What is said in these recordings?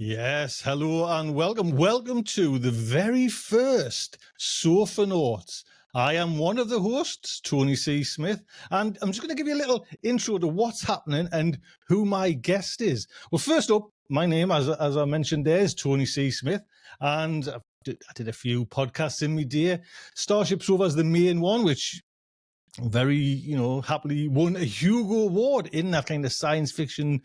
Yes, hello and welcome. Welcome to the very first Sofa Notes. I am one of the hosts, Tony C. Smith, and I'm just going to give you a little intro to what's happening and who my guest is. Well, first up, my name, as I mentioned there, is Tony C. Smith, and I did a few podcasts in my day. Starship Sofa is the main one, which very, happily won a Hugo Award in that kind of science fiction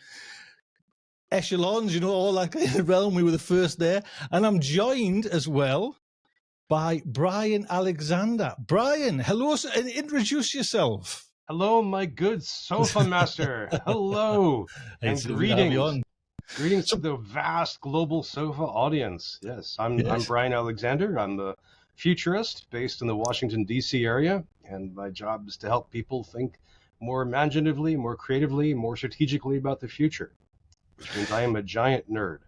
echelons, all that kind of realm. We were the first there. And I'm joined as well by Brian Alexander. Brian, hello, and introduce yourself. Hello, my good sofa master. Hello, and greetings. Greetings to the vast global sofa audience. Yes, I'm Brian Alexander. I'm the futurist based in the Washington, D.C. area, and my job is to help people think more imaginatively, more creatively, more strategically about the future. Which means I am a giant nerd.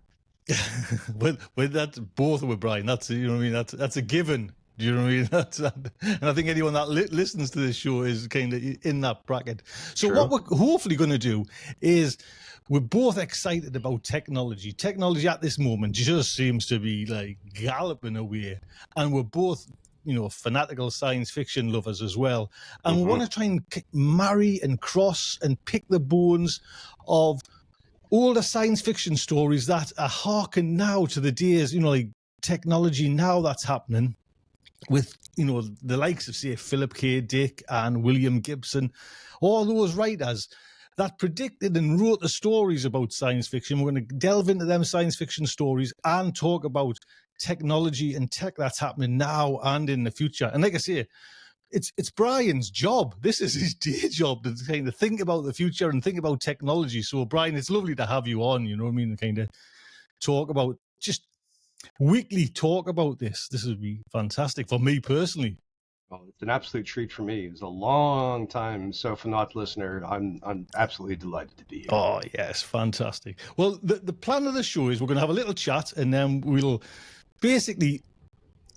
With that, both with Brian, that's that's a given. Do you know what I mean? And I think anyone that listens to this show is kind of in that bracket. So what we're hopefully going to do is we're both excited about technology. Technology at this moment just seems to be like galloping away, and we're both fanatical science fiction lovers as well. And we want to try and marry and cross and pick the bones of all the science fiction stories that are harken now to the days, like technology now that's happening with, the likes of, say, Philip K. Dick and William Gibson, all those writers that predicted and wrote the stories about science fiction. We're going to delve into them science fiction stories and talk about technology and tech that's happening now and in the future. And like I say, it's Brian's job. This is his day job to kind of think about the future and think about technology. So, Brian, it's lovely to have you on, kind of talk about, just weekly talk about this. This would be fantastic for me personally. Well, it's an absolute treat for me. As a long time Sophanaut listener, I'm absolutely delighted to be here. Oh, yes, fantastic. Well, the plan of the show is we're going to have a little chat and then we'll basically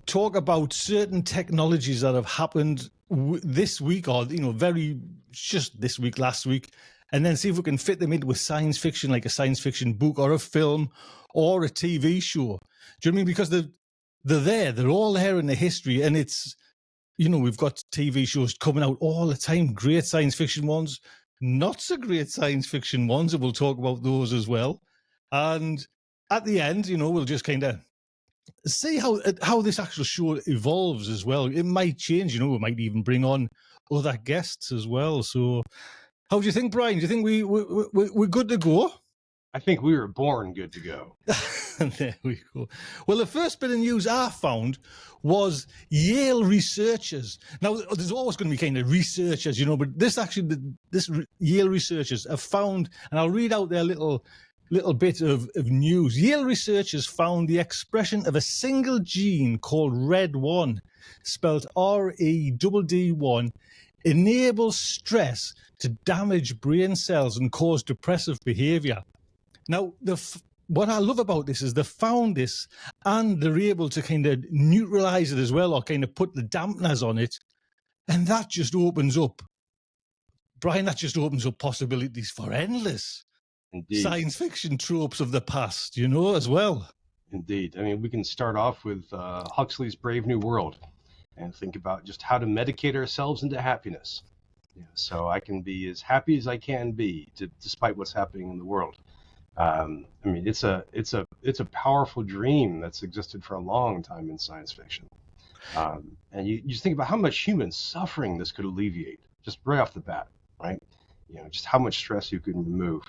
talk about certain technologies that have happened this week or, just this week, last week, and then see if we can fit them into a science fiction, like a science fiction book or a film or a TV show. Do you know what I mean? Because they're all there in the history, and it's, we've got TV shows coming out all the time, great science fiction ones, not so great science fiction ones, and we'll talk about those as well. And at the end, we'll just kind of see how this actual show evolves as well. It might change, we might even bring on other guests as well. So how do you think, Brian? Do you think we're good to go? I think we were born good to go. There we go. Well, the first bit of news I found was Yale researchers. Now, there's always going to be kind of researchers, but this Yale researchers have found, and I'll read out their little bit of news. Yale researchers found the expression of a single gene called RED1, spelled REDD1, enables stress to damage brain cells and cause depressive behavior. Now, what I love about this is they found this and they're able to kind of neutralize it as well, or kind of put the dampeners on it. And that just opens up, Brian, possibilities for endless science fiction tropes of the past, as well. Indeed. I mean, we can start off with Huxley's Brave New World and think about just how to medicate ourselves into happiness. So I can be as happy as I can be despite what's happening in the world. I mean, it's a powerful dream that's existed for a long time in science fiction. And you just think about how much human suffering this could alleviate just right off the bat, right? Just how much stress you can remove.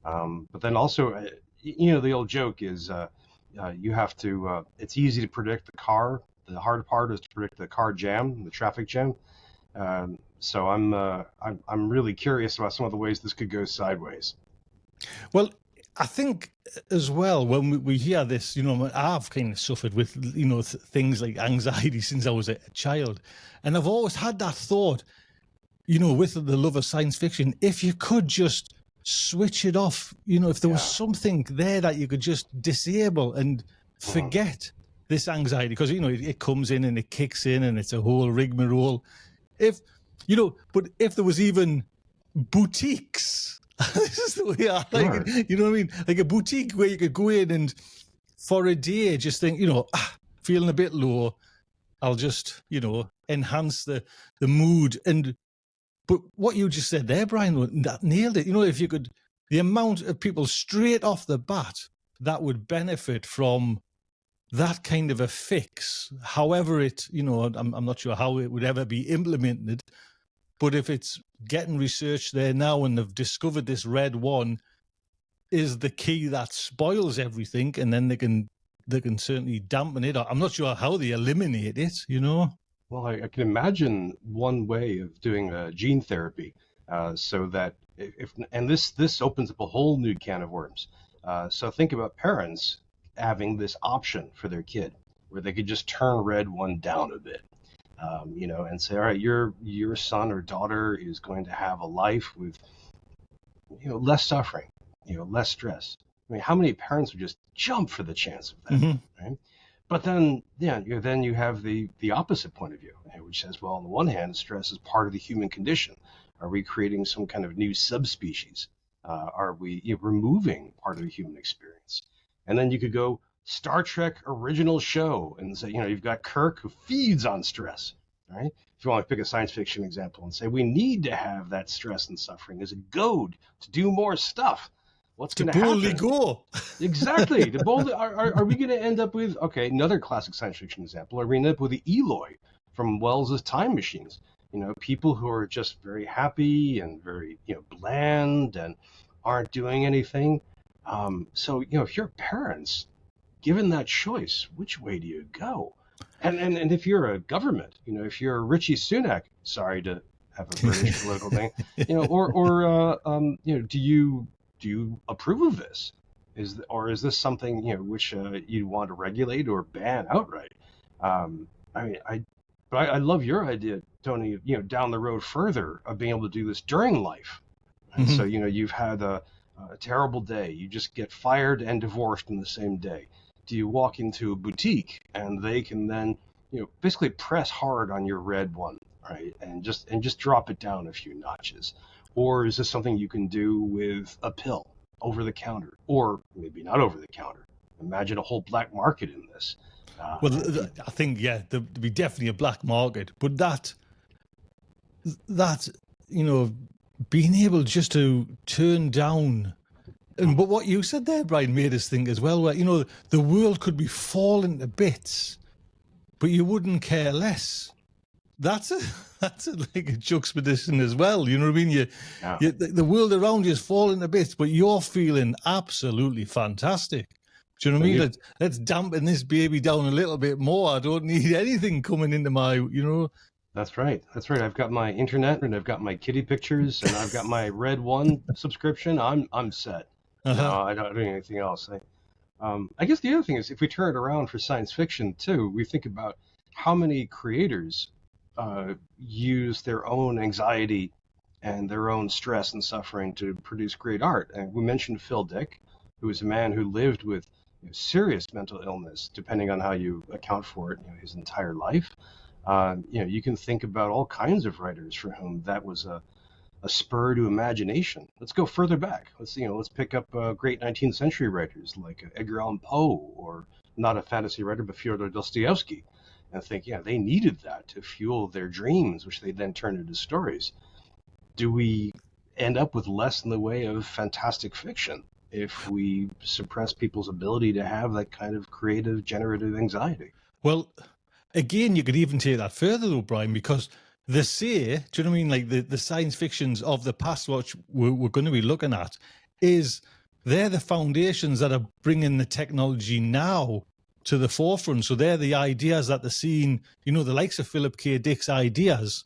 But then also, the old joke is you have to, it's easy to predict the car. The hard part is to predict the car jam, the traffic jam. So I'm really curious about some of the ways this could go sideways. Well, I think as well, when we hear this, I've kind of suffered with, things like anxiety since I was a child. And I've always had that thought, with the love of science fiction, if you could just switch it off, if there was something there that you could just disable and forget this anxiety, because, it comes in and it kicks in and it's a whole rigmarole. But if there was even boutiques This is the way I like Sure. it. You know what I mean? Like a boutique where you could go in and for a day just think, feeling a bit low, I'll just, enhance the mood. But what you just said there, Brian, that nailed it. If you could, the amount of people straight off the bat that would benefit from that kind of a fix, however I'm not sure how it would ever be implemented, but if it's getting researched there now and they've discovered this red one is the key that spoils everything, and then they can certainly dampen it. I'm not sure how they eliminate it, Well, I can imagine one way of doing gene therapy, so that and this opens up a whole new can of worms. So think about parents having this option for their kid, where they could just turn red one down a bit, and say, all right, your son or daughter is going to have a life with less suffering, less stress. I mean, how many parents would just jump for the chance of that, right? But then, then you have the opposite point of view, which says, well, on the one hand, stress is part of the human condition. Are we creating some kind of new subspecies? Are we removing part of the human experience? And then you could go Star Trek original show and say, you've got Kirk who feeds on stress, right? If you want to pick a science fiction example and say we need to have that stress and suffering as a goad to do more stuff, what's going to boldly happen? go. Exactly. Are we going to end up with, okay, another classic science fiction example, are we going to end up with the Eloi from Wells's Time Machines? People who are just very happy and very, bland and aren't doing anything. So, if you're parents, given that choice, which way do you go? And if you're a government, if you're Richie Sunak, sorry to have a British political thing, do you approve of this? Is this something which you want to regulate or ban outright? I love your idea, Tony. Down the road further of being able to do this during life. And so you've had a terrible day. You just get fired and divorced in the same day. Do you walk into a boutique and they can then basically press hard on your red one, right, and just drop it down a few notches? Or is this something you can do with a pill over the counter, or maybe not over the counter? Imagine a whole black market in this. I think there'd be definitely a black market, but that being able just to turn down. But what you said there, Brian, made us think as well, where, the world could be falling to bits, but you wouldn't care less. That's like a juxtaposition as well. You know what I mean? The world around you is falling to bits, but you're feeling absolutely fantastic. Do you know what I mean? Let's dampen this baby down a little bit more. I don't need anything coming into my, That's right. That's right. I've got my internet and I've got my kitty pictures and I've got my Red One subscription. I'm set. No, I don't do anything else. I guess the other thing is, if we turn it around for science fiction too, we think about how many creators use their own anxiety and their own stress and suffering to produce great art. And we mentioned Phil Dick, who was a man who lived with serious mental illness, depending on how you account for it, his entire life. You can think about all kinds of writers for whom that was a spur to imagination. Let's go further back. Let's pick up great 19th century writers like Edgar Allan Poe, or not a fantasy writer, but Fyodor Dostoevsky, and think, they needed that to fuel their dreams, which they then turned into stories. Do we end up with less in the way of fantastic fiction if we suppress people's ability to have that kind of creative, generative anxiety? Well, again, you could even take that further though, Brian, because they say, do you know what I mean? Like the science fictions of the past, which we're going to be looking at, they're the foundations that are bringing the technology now to the forefront. So they're the ideas that they're seeing, the likes of Philip K. Dick's ideas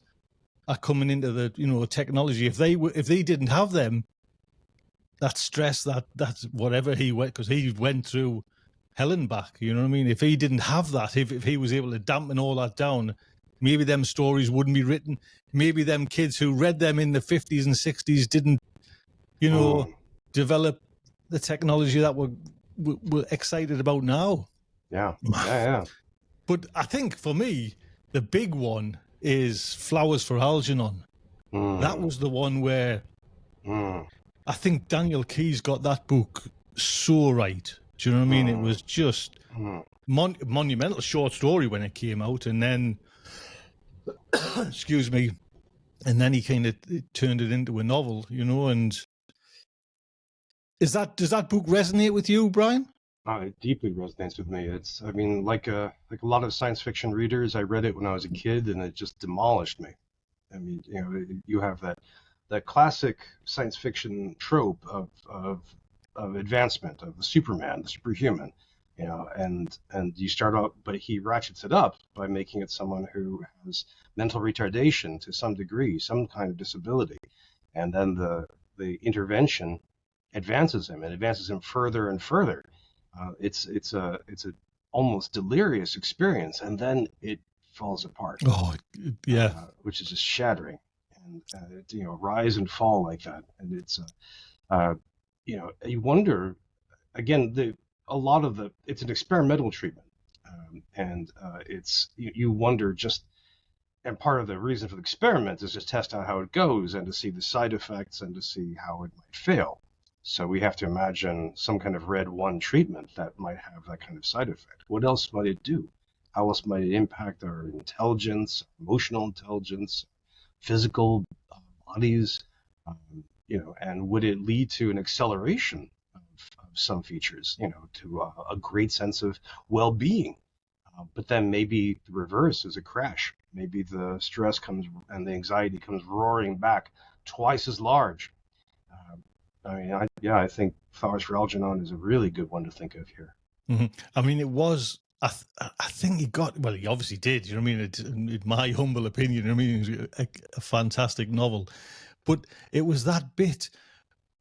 are coming into the, technology. If they didn't have them, that stress, that's whatever he went, because he went through hell and back, you know what I mean? If he didn't have that, if he was able to dampen all that down, maybe them stories wouldn't be written. Maybe them kids who read them in the 50s and 60s didn't, develop the technology that we're excited about now. Yeah. But I think for me, the big one is Flowers for Algernon. That was the one where I think Daniel Keyes got that book so right. Do you know what I mean? It was just monumental short story when it came out, and then, excuse me, and then he kind of turned it into a novel, you know. And does that book resonate with you, Brian? It deeply resonates with me. It's, I mean, like a lot of science fiction readers, I read it when I was a kid, and it just demolished me. I mean, you know, you have that classic science fiction trope of advancement of the Superman, the superhuman, you know, and you start out, but he ratchets it up by making it someone who has mental retardation to some degree, some kind of disability, and then the intervention advances him and advances him further and further. It's a almost delirious experience, and then it falls apart, Oh, yeah. which is just shattering, and you know, rise and fall like that, and it's you know, you wonder again, a lot of it's an experimental treatment, and it's you wonder just, and part of the reason for the experiment is to test out how it goes and to see the side effects and to see how it might fail. So we have to imagine some kind of red one treatment that might have that kind of side effect. What else might it do? How else might it impact our intelligence, emotional intelligence, physical bodies? You know, and would it lead to an acceleration of some features? You know, to a great sense of well-being. But then maybe the reverse is a crash. Maybe the stress comes and the anxiety comes roaring back twice as large. I mean, I think Flowers for Algernon is a really good one to think of here. Mm-hmm. I mean, it was. I think he got. Well, he obviously did. You know what I mean? In my humble opinion, I mean, it was a fantastic novel. But it was that bit,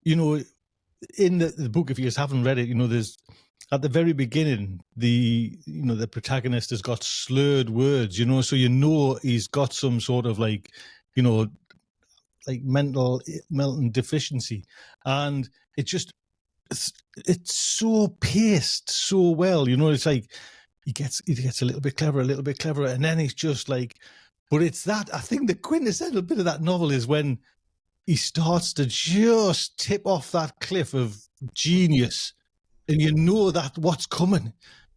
you know, in the book. If you just haven't read it, you know, there's at the very beginning, the protagonist has got slurred words, you know, so you know he's got some sort of like, you know, like mental deficiency, and it just it's so paced so well, you know. It's like he gets a little bit clever, and then he's just like, but it's that, I think the quintessential bit of that novel is when he starts to just tip off that cliff of genius, and you know that what's coming.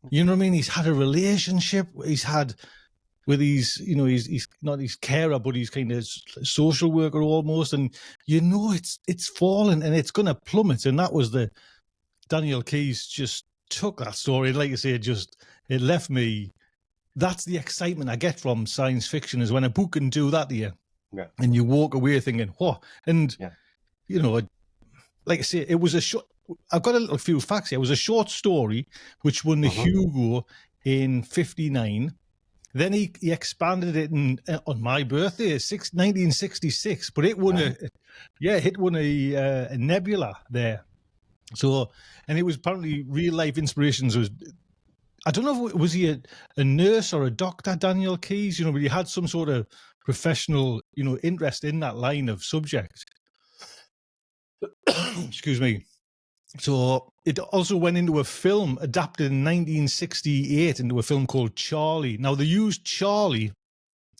You know what I mean? He's had a relationship. He's had with his, you know, he's not his carer, but he's kind of social worker almost, and you know it's falling and it's going to plummet. And that was the Daniel Keyes just took that story, like you say, it left me. That's the excitement I get from science fiction, is when a book can do that to you, Yeah. and you walk away thinking, "What?" And Yeah. you know, like I say, it was a short. I've got a few facts here. It was a short story which won the Hugo in '59. Then he expanded it on my birthday, 1966. But it won a Nebula there. So, and it was apparently real life inspirations. I don't know if was he a nurse or a doctor, Daniel Keyes, you know, but he had some sort of professional, you know, interest in that line of subject. Excuse me. So it also went into a film adapted in 1968 into a film called Charlie. Now they used Charlie,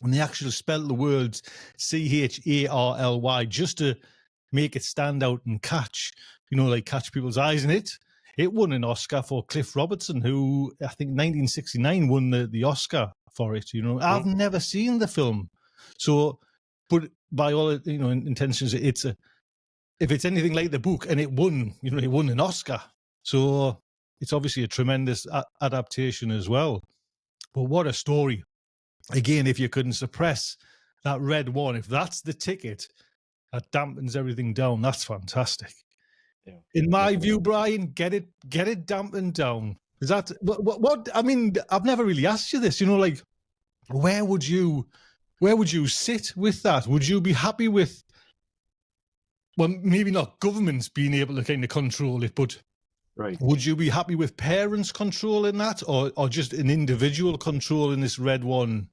and they actually spelled the words Charly just to make it stand out and catch, you know, like catch people's eyes in it. It won an Oscar for Cliff Robertson, who I think 1969 won the Oscar for it. You know, I've never seen the film, so, but by all, you know, intentions, if it's anything like the book, and it won, you know, it won an Oscar, so it's obviously a tremendous adaptation as well. But what a story! Again, if you couldn't suppress that red one, if that's the ticket that dampens everything down, that's fantastic. Yeah, in my view, Brian, get it dampened down. Is that what I mean? I've never really asked you this. You know, like where would you sit with that? Would you be happy with, well, maybe not governments being able to kind of control it, but right. Would you be happy with parents controlling that, or just an individual controlling this red one?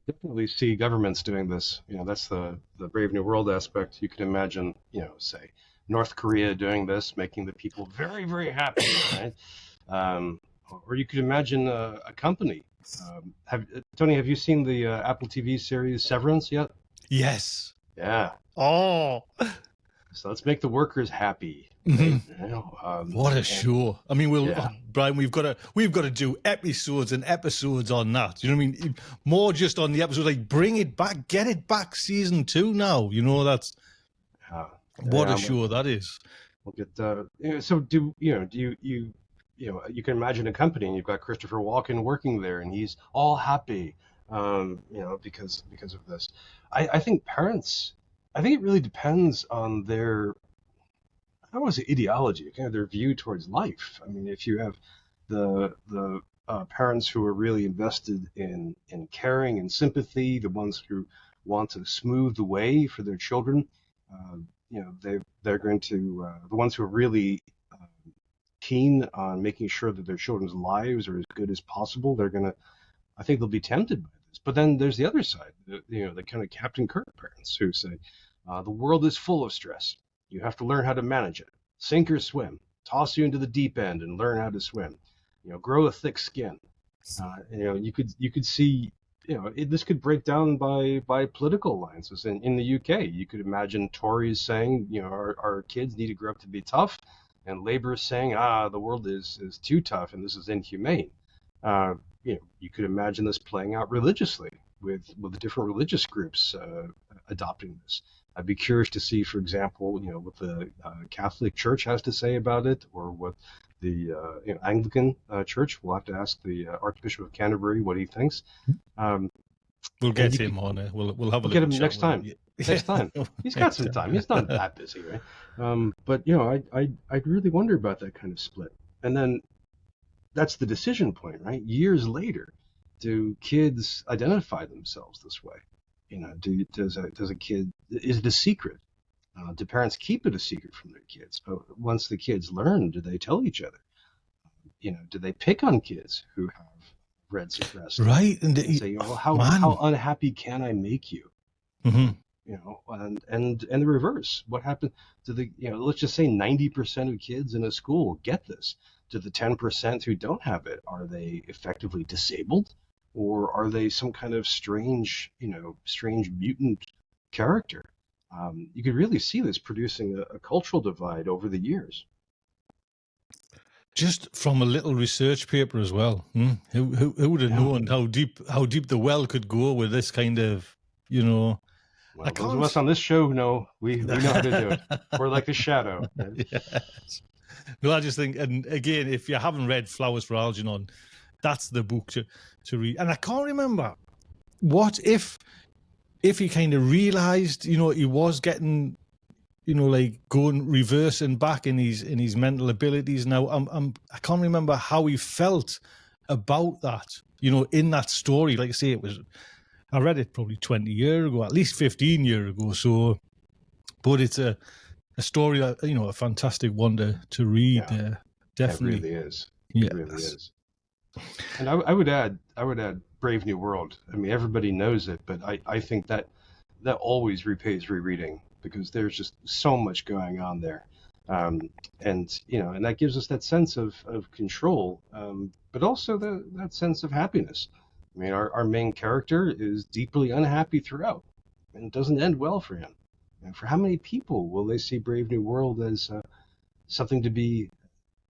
Definitely see governments doing this. You know, that's the Brave New World aspect. You can imagine, you know, say North Korea doing this, making the people very, very happy, right? Or you could imagine a company. Tony, have you seen the Apple TV series Severance yet? Yes. Yeah. Oh. So let's make the workers happy, right? You know, What a show! I mean, yeah. Brian, we've got to do episodes and episodes on that. You know what I mean? More just on the episode, like bring it back, get it back, season 2 now. You know, that's what a show that is. We'll get. So do you can imagine a company and you've got Christopher Walken working there and he's all happy, because of this. I think parents. I think it really depends on their, I don't want to say ideology, kind of their view towards life. I mean, if you have the parents who are really invested in caring and sympathy, the ones who want to smooth the way for their children, they're going to the ones who are really keen on making sure that their children's lives are as good as possible. I think they'll be tempted by this. But then there's the other side, the kind of Captain Kirk parents who say, the world is full of stress. You have to learn how to manage it. Sink or swim. Toss you into the deep end and learn how to swim. Grow a thick skin. You could see, this could break down by political lines. So in the UK, you could imagine Tories saying, our kids need to grow up to be tough, and Labour is saying, the world is too tough and this is inhumane. You could imagine this playing out religiously with the different religious groups adopting this. I'd be curious to see, for example, what the Catholic Church has to say about it, or what the Anglican Church. We'll have to ask the Archbishop of Canterbury what he thinks. We'll get him on it. We'll have a get him next time. Next time, he's got some time. He's not that busy, right? But I'd really wonder about that kind of split. And then that's the decision point, right? Years later, do kids identify themselves this way? Does a kid, is it a secret? Do parents keep it a secret from their kids? But once the kids learn, do they tell each other? Do they pick on kids who have read suppressed? Right, and say, how unhappy can I make you? Mm-hmm. And the reverse. What happened to let's just say 90% of kids in a school get this. To the 10% who don't have it, are they effectively disabled? Or are they some kind of strange mutant character? You could really see this producing a cultural divide over the years. Just from a little research paper as well. Who would have known how deep the well could go with this kind of, Well, those of us on this show know we know how to do it. We're like the shadow. Yes. No, I just think, and again, if you haven't read Flowers for Algernon, that's the book to read. And I can't remember what if he kind of realized, he was getting, like going reversing back in his mental abilities. Now I can't remember how he felt about that, in that story. Like I say, I read it probably 20 years ago, at least 15 years ago. So, but it's a story that, a fantastic one to read. Yeah, definitely. It really is. Yeah, it really is. And I would add Brave New World. I mean, everybody knows it, but I think that always repays rereading, because there's just so much going on there. And that gives us that sense of control, but also that sense of happiness. I mean, our main character is deeply unhappy throughout, and it doesn't end well for him. And for how many people will they see Brave New World as something to be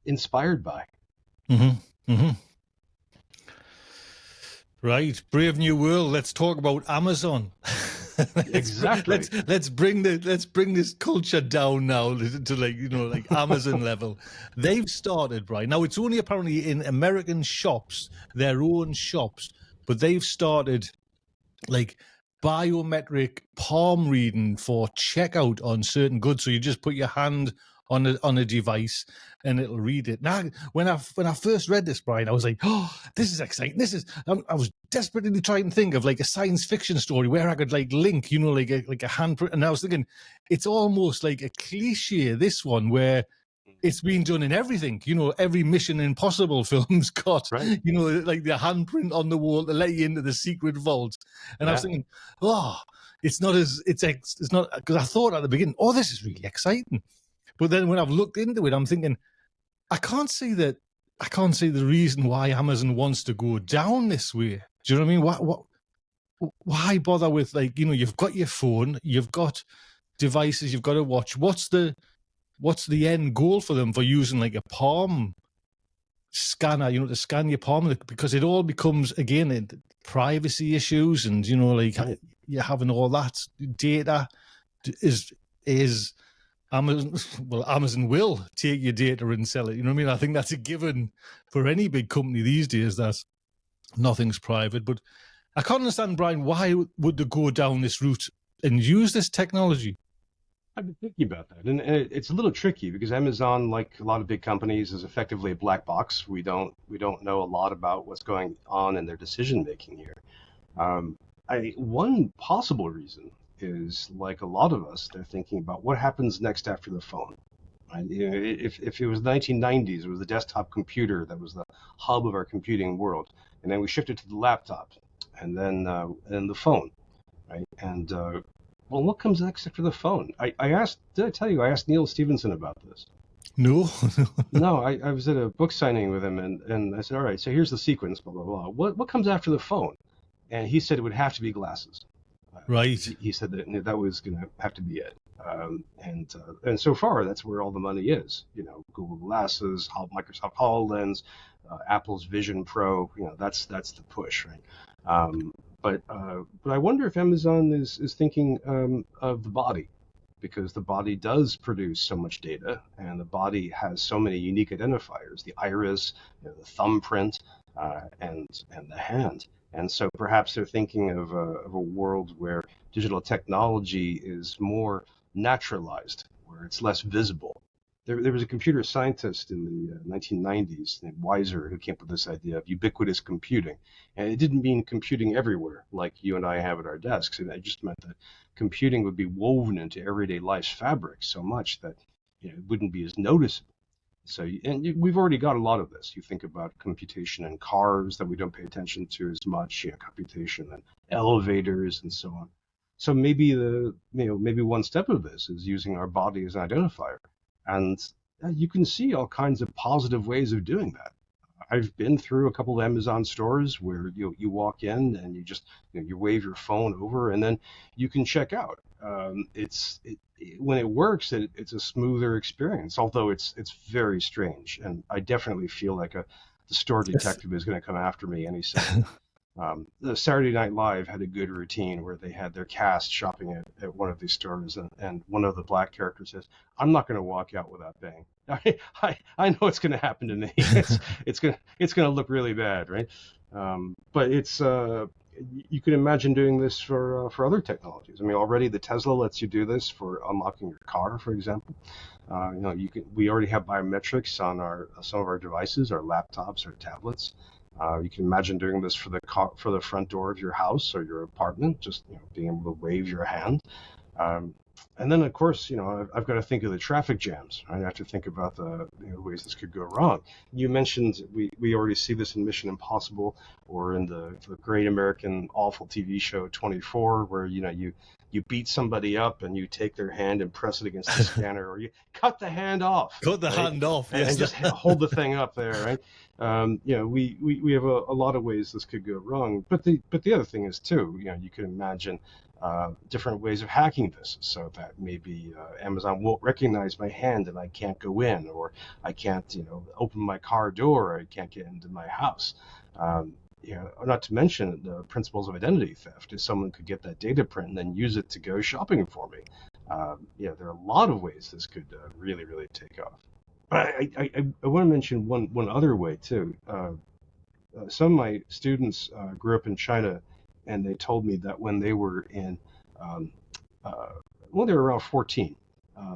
inspired by? Mm-hmm. Mm-hmm. Right, Brave New World. Let's talk about Amazon. Exactly. Let's bring this culture down now to like Amazon level. They've started, right now. It's only apparently in American shops, their own shops, but they've started like biometric palm reading for checkout on certain goods. So you just put your hand on a device and it'll read it. Now, when I first read this, Brian, I was like, oh, this is exciting. I was desperately trying to think of like a science fiction story where I could like link, like a handprint. And I was thinking, it's almost like a cliche, this one, where it's been done in everything. Every Mission Impossible film's got, right. Like the handprint on the wall to let you into the secret vault. And I was thinking, it's not, because I thought at the beginning, this is really exciting. But then when I've looked into it, I'm thinking, I can't see the reason why Amazon wants to go down this way. Do you know what I mean? Why bother with, like, you've got your phone, you've got devices you've got to watch. What's the end goal for them for using like a palm scanner, to scan your palm? Because it all becomes, again, privacy issues, and like Right. you're having all that data. Is Amazon, well, Amazon will take your data and sell it. You know what I mean? I think that's a given for any big company these days, that nothing's private. But I can't understand, Brian, why would they go down this route and use this technology? I've been thinking about that, and it's a little tricky because Amazon, like a lot of big companies, is effectively a black box. We don't know a lot about what's going on in their decision making here. Um, one possible reason is, like a lot of us, they're thinking about what happens next after the phone. Right? If it was the 1990s, it was the desktop computer that was the hub of our computing world, and then we shifted to the laptop, and the phone, right? And well, what comes next after the phone? I asked, did I tell you, I asked Neil Stevenson about this. No. No, I was at a book signing with him, and I said, all right, so here's the sequence, blah, blah, blah. What comes after the phone? And he said it would have to be glasses. Right. He said that was going to have to be it. And so far, that's where all the money is. Google Glasses, Microsoft HoloLens, Apple's Vision Pro. That's the push, right? But I wonder if Amazon is thinking of the body, because the body does produce so much data, and the body has so many unique identifiers: the iris, the thumbprint, and the hand. And so perhaps they're thinking of a world where digital technology is more naturalized, where it's less visible. There was a computer scientist in the 1990s named Weiser who came up with this idea of ubiquitous computing. And it didn't mean computing everywhere like you and I have at our desks. It just meant that computing would be woven into everyday life's fabric so much that it wouldn't be as noticeable. So, and we've already got a lot of this. You think about computation in cars that we don't pay attention to as much, computation in elevators and so on. So maybe one step of this is using our body as an identifier, and you can see all kinds of positive ways of doing that. I've been through a couple of Amazon stores where you walk in and you just you wave your phone over and then you can check out. When it works, it's a smoother experience. Although it's very strange, and I definitely feel like the store detective is going to come after me any second. The Saturday Night Live had a good routine where they had their cast shopping at one of these stores, and one of the black characters says, "I'm not going to walk out without bang." I know it's going to happen to me. It's going to look really bad, right? But it's you can imagine doing this for other technologies. I mean, already the Tesla lets you do this for unlocking your car, for example. We already have biometrics on some of our devices, our laptops, our tablets. You can imagine doing this for the front door of your house or your apartment, just being able to wave your hand. And then, of course, I've got to think of the traffic jams. Right? I have to think about the ways this could go wrong. You mentioned we already see this in Mission Impossible, or in the great American awful TV show 24, where you beat somebody up and you take their hand and press it against the scanner, or you cut the hand off. Cut the hand off, yes. And just hold the thing up there, right? We have a lot of ways this could go wrong. But the other thing is too, you can imagine different ways of hacking this, so that maybe Amazon won't recognize my hand and I can't go in, or I can't open my car door, or I can't get into my house. Not to mention the principles of identity theft. If someone could get that data print and then use it to go shopping for me, there are a lot of ways this could really, really take off. But I want to mention one other way too. Some of my students grew up in China, and they told me that when they were they were around 14,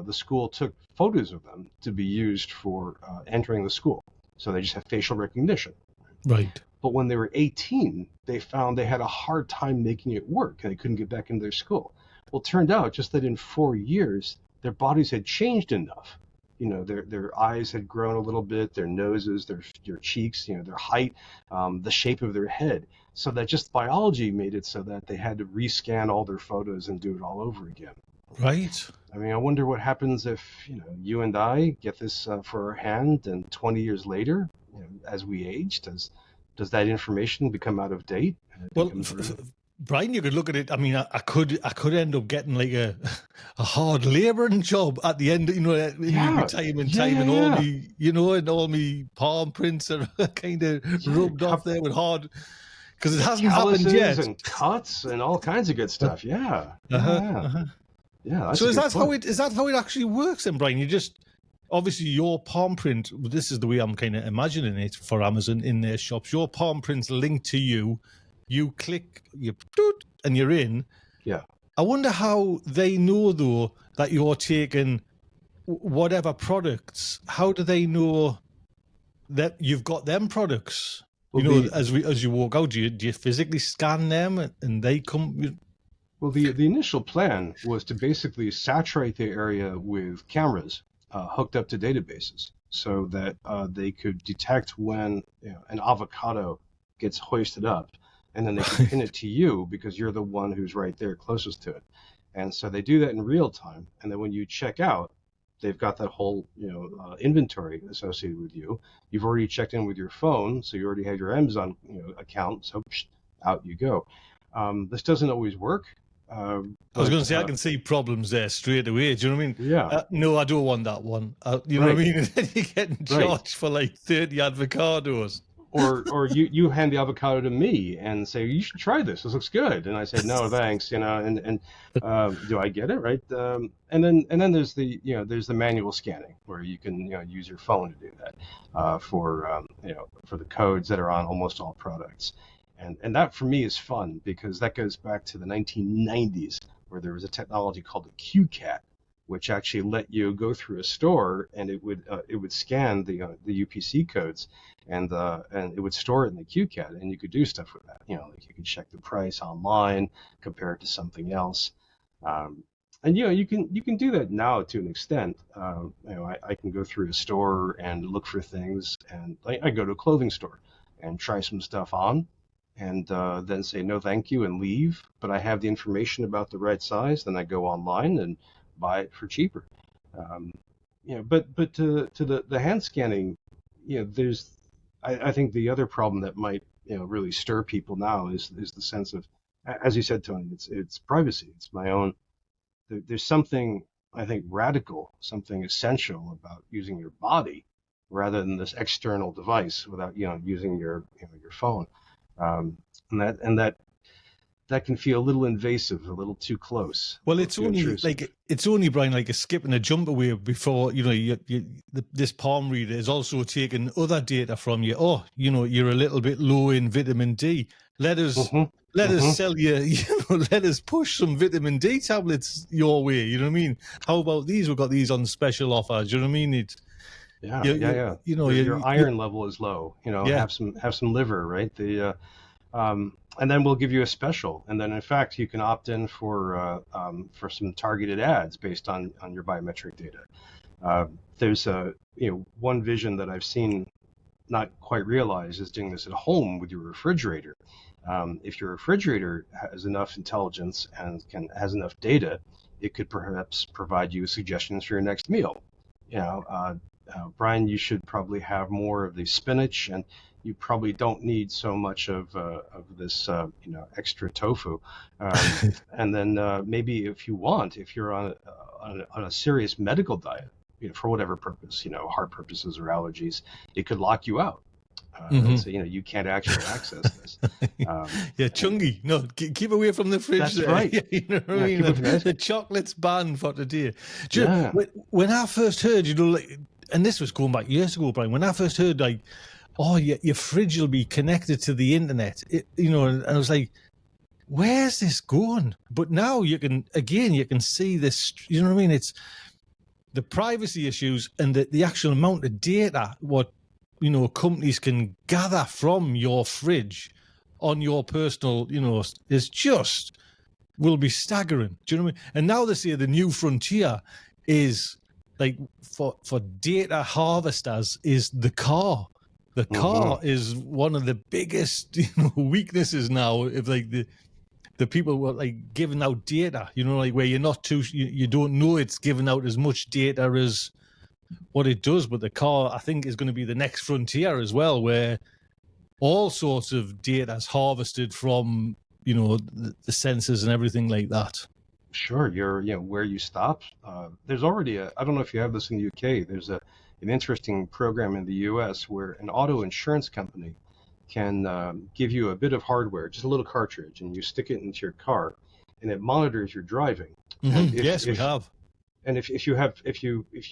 the school took photos of them to be used for entering the school. So they just have facial recognition. Right. But when they were 18, they found they had a hard time making it work, and they couldn't get back into their school. Well, it turned out just that in 4 years, their bodies had changed enough. Their eyes had grown a little bit, their noses, their cheeks, their height, the shape of their head. So that just biology made it so that they had to rescan all their photos and do it all over again. Right. I mean, I wonder what happens if you and I get this for our hand, and 20 years later, as we age, does that information become out of date? Well, Brian, you could look at it. I mean, I could end up getting like a hard labouring job at the end, in my retirement time, and all me, and all me palm prints are kind of rubbed off there with hard, because it hasn't happened calluses yet. and cuts and all kinds of good stuff. Yeah. That's so a is good that point. how it actually works then, Brian? You just obviously your palm print. This is the way I'm kind of imagining it for Amazon in their shops. Your palm print's linked to you. You click, and you're in. Yeah. I wonder how they know though that you're taking whatever products. How do they know that you've got them products? Well, as you walk out, do you physically scan them and they come? Well, the initial plan was to basically saturate the area with cameras hooked up to databases so that they could detect when an avocado gets hoisted up, and then they could pin it to you because you're the one who's right there closest to it. And so they do that in real time, and then when you check out, they've got that whole inventory associated with you. You've already checked in with your phone, so you already have your Amazon account. So out you go. This doesn't always work. I was going to say, I can see problems there straight away. Do you know what I mean? Yeah. No, I don't want that one. You know what I mean? And then you're getting charged for like 30 avocados. Or you hand the avocado to me and say, you should try this. This looks good. And I say, no, thanks. And do I get it right? And then there's the manual scanning where you can use your phone to do that for the codes that are on almost all products. And that for me is fun because that goes back to the 1990s where there was a technology called the QCAT, which actually let you go through a store and it would scan the UPC codes and it would store it in the QCAT and you could do stuff with that. Like you could check the price online, compare it to something else. And you can do that now to an extent. I can go through a store and look for things, and I go to a clothing store and try some stuff on, and then say no thank you and leave. But I have the information about the right size, then I go online and buy it for cheaper. But to the hand scanning, there's I think the other problem that might really stir people now is the sense of, as you said, Tony, it's privacy. It's my own. There's something I think radical, something essential about using your body rather than this external device without using your phone. And that can feel a little invasive, a little too close. Well, it's only Brian, like a skip and a jump away before this palm reader is also taking other data from you. Oh, you're a little bit low in vitamin D. Let us sell you, let us push some vitamin D tablets your way. You know what I mean? How about these? We've got these on special offers. You know what I mean? It's your iron level is low. Have some liver, right? And then we'll give you a special. And then in fact, you can opt in for some targeted ads based on your biometric data. There's one vision that I've seen not quite realized is doing this at home with your refrigerator. If your refrigerator has enough intelligence and has enough data, it could perhaps provide you suggestions for your next meal. Brian, you should probably have more of the spinach, and you probably don't need so much of this extra tofu. And then maybe if you're on a serious medical diet, for whatever purpose, heart purposes or allergies, it could lock you out. So you can't actually access this. Chungy. No, keep away from the fridge. That's there. right. You know what I mean? The chocolate's banned for today. When I first heard, and this was going back years ago, Brian. When I first heard, your fridge will be connected to the internet, and I was like, where's this going? But now you can see this. You know what I mean? It's the privacy issues and the actual amount of data what companies can gather from your fridge on your personal is just will be staggering. Do you know what I mean? And now they say the new frontier is like for data harvesters is the car. The car is one of the biggest weaknesses now. If like the people were like giving out data, where you're not too, you don't know it's giving out as much data as what it does. But the car, I think, is going to be the next frontier as well, where all sorts of data is harvested from the sensors and everything like that. Sure, where you stop. There's already I don't know if you have this in the UK. There's an interesting program in the US where an auto insurance company can give you a bit of hardware, just a little cartridge, and you stick it into your car, and it monitors your driving. And Yes, we have. And if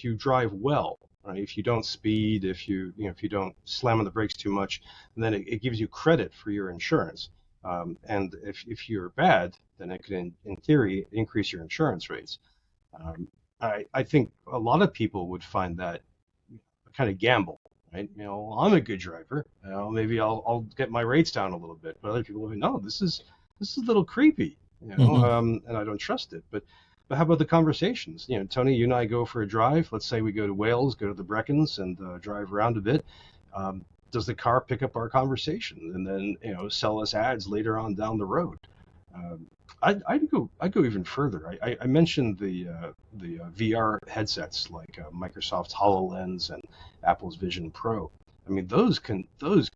you drive well, right, if you don't speed, if you don't slam on the brakes too much, then it gives you credit for your insurance. And if you're bad, then it can, in theory, increase your insurance rates. I think a lot of people would find that a kind of gamble, right? I'm a good driver. Maybe I'll get my rates down a little bit. But other people will be, no, this is a little creepy, and I don't trust it. But how about the conversations? Tony, you and I go for a drive. Let's say we go to Wales, go to the Brecons, and drive around a bit. Does the car pick up our conversation and then sell us ads later on down the road? I'd go even further. I mentioned the VR headsets like Microsoft's HoloLens and Apple's Vision Pro. I mean, those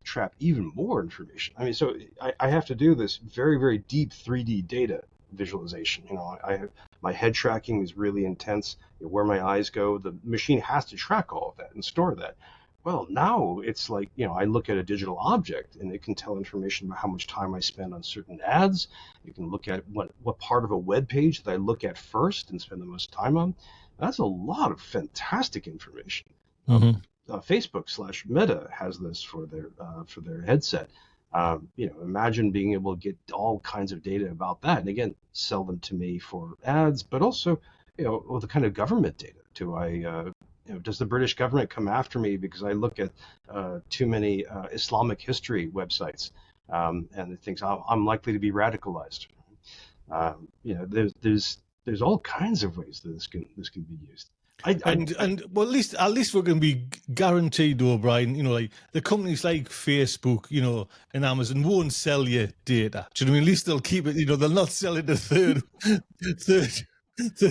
trap even more information. I mean, so I have to do this very, very deep 3D data visualization. I have my head tracking is really intense. Where my eyes go, the machine has to track all of that and store that. Well, now it's like, I look at a digital object and it can tell information about how much time I spend on certain ads. You can look at what part of a web page that I look at first and spend the most time on. That's a lot of fantastic information. Facebook/Meta has this for their headset. Imagine being able to get all kinds of data about that, and again, sell them to me for ads, but also, the kind of government data. Does the British government come after me because I look at too many Islamic history websites and it thinks I'm likely to be radicalized? There's all kinds of ways that this can be used. Well, at least we're going to be guaranteed, though, Brian. Like the companies like Facebook, and Amazon won't sell you data. Do you know what I mean? At least they'll keep it. They'll not sell it to third.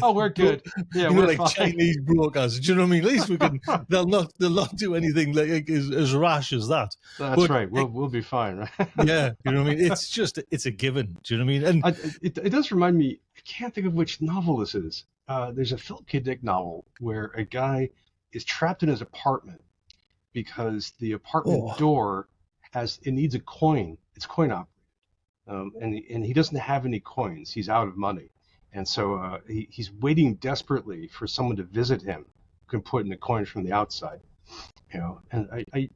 Oh, we're good. Yeah, we're like fine. Chinese brokers. Do you know what I mean? At least we can. They'll not do anything like as rash as that. That's right. We'll be fine, right? Yeah, you know what I mean. It's a given. Do you know what I mean? And it does remind me. I can't think of which novel this is. There's a Philip K. Dick novel where a guy is trapped in his apartment because the apartment door needs a coin. It's coin operated, and he doesn't have any coins. He's out of money. And so he's waiting desperately for someone to visit him who can put in a coin from the outside. And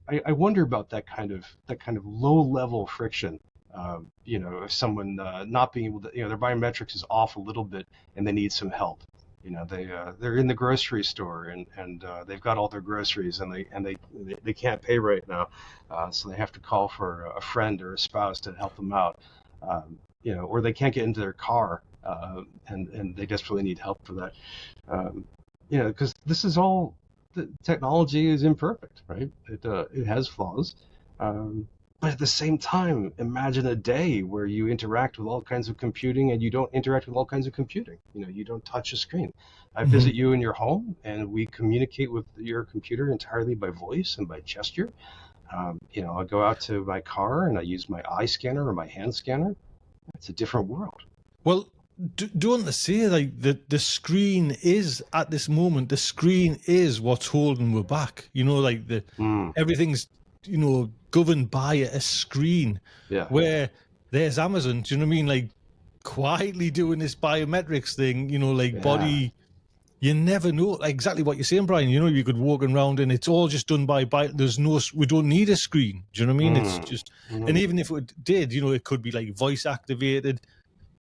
I wonder about that kind of low level friction. If someone not being able to, their biometrics is off a little bit and they need some help. They're in the grocery store and they've got all their groceries and they can't pay right now, so they have to call for a friend or a spouse to help them out. Or they can't get into their car. And they desperately need help for that. Because this is all, the technology is imperfect, right? It has flaws. But at the same time, imagine a day where you interact with all kinds of computing and you don't interact with all kinds of computing. You don't touch a screen. I visit you in your home and we communicate with your computer entirely by voice and by gesture. I go out to my car and I use my eye scanner or my hand scanner. It's a different world. Well, don't they say like the screen is at this moment, the screen is what's holding we're back. Like everything's governed by a screen. Yeah. Where there's Amazon, do you know what I mean? Like quietly doing this biometrics thing, body. You never know exactly what you're saying, Brian. You could walk around and it's all just done by we don't need a screen. Do you know what I mean? It's just, and even if it did, it could be like voice activated.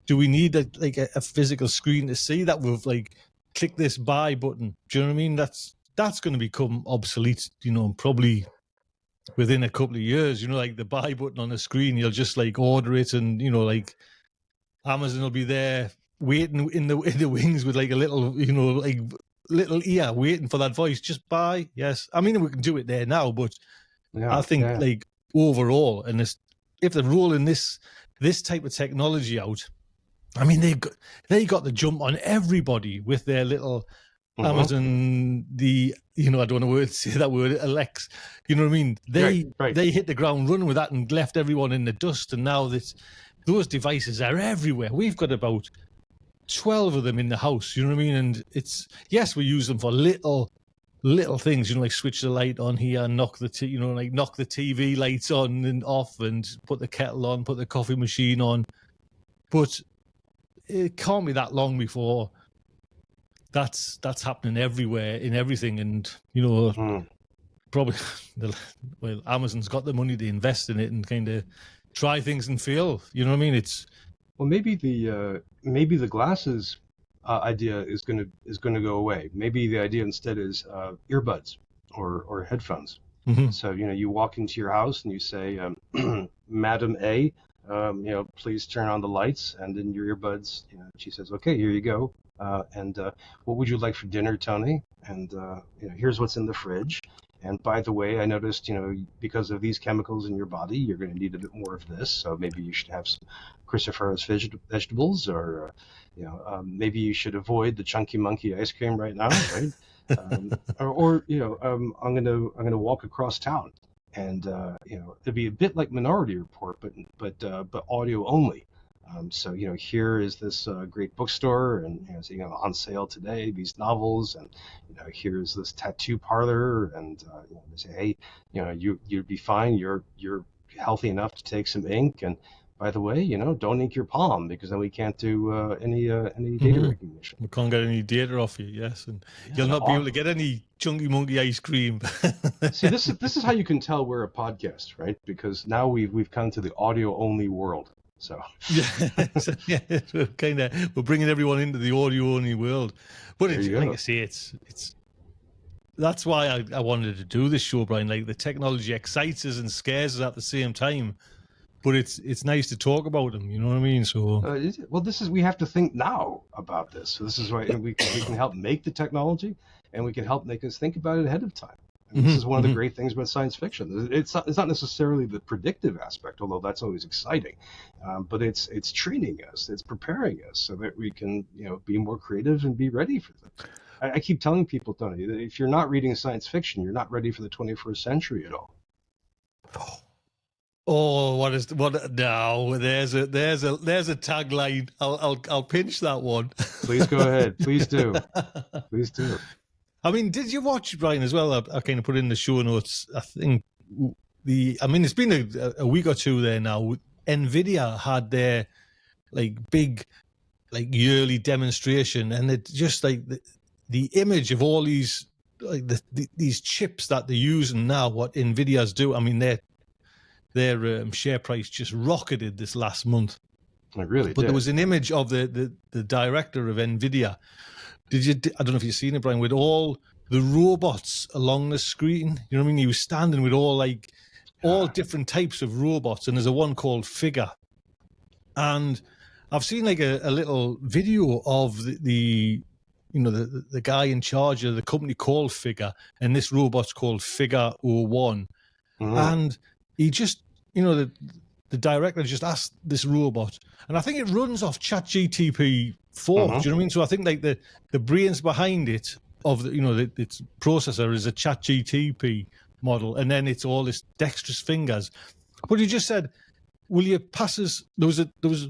Do we need a physical screen to see that we've like click this buy button? Do you know what I mean? That's going to become obsolete, probably within a couple of years. Like the buy button on the screen, you'll just like order it, and like Amazon will be there waiting in the wings with like a little, like little ear waiting for that voice. Just buy, yes. I mean, we can do it there now, but I think like overall, and if they're rolling this type of technology out. I mean, they got the jump on everybody with their little Amazon. I don't want to say that word, Alex. You know what I mean? They hit the ground running with that and left everyone in the dust. And now those devices are everywhere. We've got about 12 of them in the house, you know what I mean? And it's, yes, we use them for little things, you know, like switch the light on here, knock the TV lights on and off, and put the kettle on, put the coffee machine on. But it can't be that long before that's happening everywhere in everything. And, you know, probably, well, Amazon's got the money to invest in it and kind of try things and fail. You know what I mean? It's, well, maybe the glasses idea is gonna go away. Maybe the idea instead is earbuds or headphones. So you know, you walk into your house and you say, Madam A, you know, please turn on the lights, and in your earbuds, you know, she says, okay, here you go. And what would you like for dinner, Tony? And you know, here's what's in the fridge. And by the way, I noticed, you know, because of these chemicals in your body, you're going to need a bit more of this. So maybe you should have some cruciferous vegetables, or you know, maybe you should avoid the chunky monkey ice cream right now, right? Or you know, I'm gonna walk across town, and you know, it'd be a bit like Minority Report, but audio only. So you know, here is this great bookstore, and you know, so, you know, on sale today these novels, and you know, here's this tattoo parlor, and you know, they say, hey, you know, you'd be fine. You're healthy enough to take some ink, and by the way, you know, don't ink your palm, because then we can't do any data recognition. We can't get any data off you, yes, and Yeah, you'll not be able to get any chunky monkey ice cream. See, this is how you can tell we're a podcast, right? Because now we've come to the audio only world. So yeah, we're bringing everyone into the audio only world. But it's, like I say, it's that's why I wanted to do this show, Brian. Like, the technology excites us and scares us at the same time, but it's nice to talk about them. You know what I mean? So well, we have to think now about this. So this is why we can help make the technology, and we can help make us think about it ahead of time. And this is one of the great things about science fiction. It's not necessarily the predictive aspect, although that's always exciting, but it's training us, it's preparing us so that we can, you know, be more creative and be ready for them. I keep telling people, Tony, that if you're not reading science fiction, you're not ready for the 21st century at all. Oh, what now? There's a tagline. I'll pinch that one. Please go ahead. Please do. Please do. I mean, did you watch, Brian, as well? I kind of put in the show notes. I think it's been a week or two there now. NVIDIA had their big yearly demonstration, and it just the image of all these these chips that they're using now. What NVIDIA's do? I mean, their share price just rocketed this last month. It really did. But there was an image of the director of NVIDIA. I don't know if you've seen it, Brian, with all the robots along the screen. You know what I mean? He was standing with all different types of robots, and there's a one called Figure. And I've seen a little video of the guy in charge of the company called Figure, and this robot's called Figure 01. And he just, the director just asked this robot, and I think it runs off ChatGPT 4. Do you know what I mean? So I think the brains behind it its processor is a ChatGPT model, and then it's all this dexterous fingers. But he just said, "Will you pass us?" There was